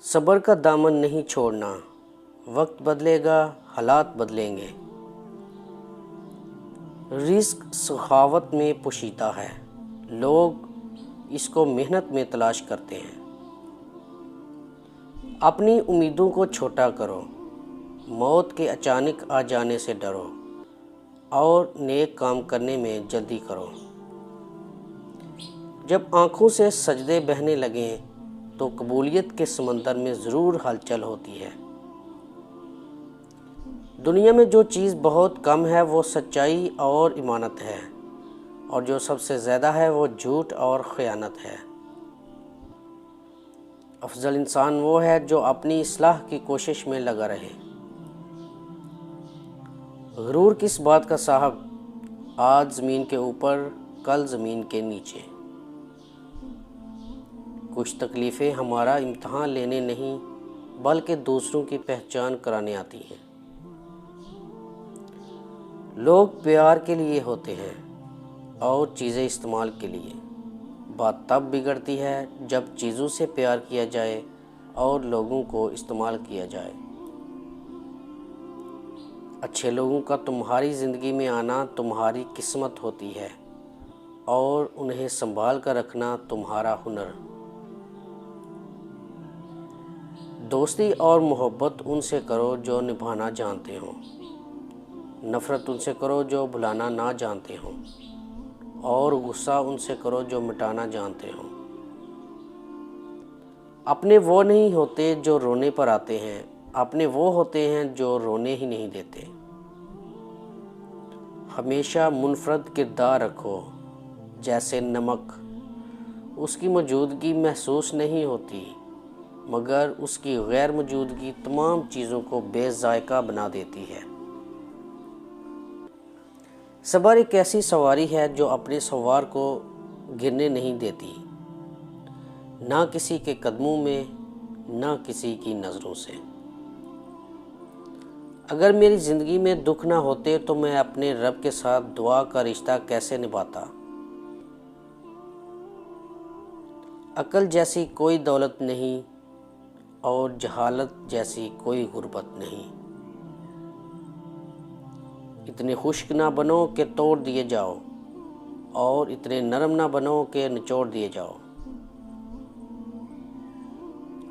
सब्र का दामन नहीं छोड़ना, वक्त बदलेगा, हालात बदलेंगे। रिस्क सखावत में पोशीदा है, लोग इसको मेहनत में तलाश करते हैं। अपनी उम्मीदों को छोटा करो, मौत के अचानक आ जाने से डरो और नेक काम करने में जल्दी करो। जब आँखों से सजदे बहने लगें तो कबूलियत के समंदर में ज़रूर हलचल होती है। दुनिया में जो चीज़ बहुत कम है वो सच्चाई और ईमानत है, और जो सबसे ज़्यादा है वो झूठ और ख़यानत है। अफजल इंसान वो है जो अपनी इस्लाह की कोशिश में लगा रहे। गुरूर किस बात का साहब, आज ज़मीन के ऊपर कल ज़मीन के नीचे। कुछ तकलीफ़ें हमारा इम्तहान लेने नहीं बल्कि दूसरों की पहचान कराने आती हैं। लोग प्यार के लिए होते हैं और चीज़ें इस्तेमाल के लिए। बात तब बिगड़ती है जब चीज़ों से प्यार किया जाए और लोगों को इस्तेमाल किया जाए। अच्छे लोगों का तुम्हारी ज़िंदगी में आना तुम्हारी किस्मत होती है और उन्हें संभाल कर रखना तुम्हारा हुनर। दोस्ती और मोहब्बत उनसे करो जो निभाना जानते हो, नफ़रत उनसे करो जो भुलाना ना जानते हो, और गुस्सा उनसे करो जो मिटाना जानते हो। अपने वो नहीं होते जो रोने पर आते हैं, अपने वो होते हैं जो रोने ही नहीं देते। हमेशा मुनफरद किरदार रखो, जैसे नमक, उसकी मौजूदगी महसूस नहीं होती मगर उसकी गैर मौजूदगी तमाम चीज़ों को बेजायका बना देती है। सब्र एक ऐसी सवारी है जो अपने सवार को गिरने नहीं देती, ना किसी के कदमों में, ना किसी की नज़रों से। अगर मेरी ज़िंदगी में दुख ना होते तो मैं अपने रब के साथ दुआ का रिश्ता कैसे निभाता। अक्ल जैसी कोई दौलत नहीं और जहालत जैसी कोई गुर्बत नहीं। इतने खुश्क ना बनो कि तोड़ दिए जाओ और इतने नरम ना बनो कि निचोड़ दिए जाओ।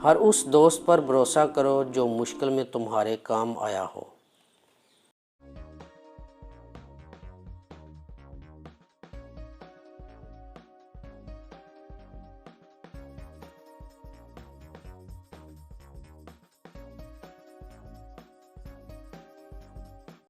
हर उस दोस्त पर भरोसा करो जो मुश्किल में तुम्हारे काम आया हो।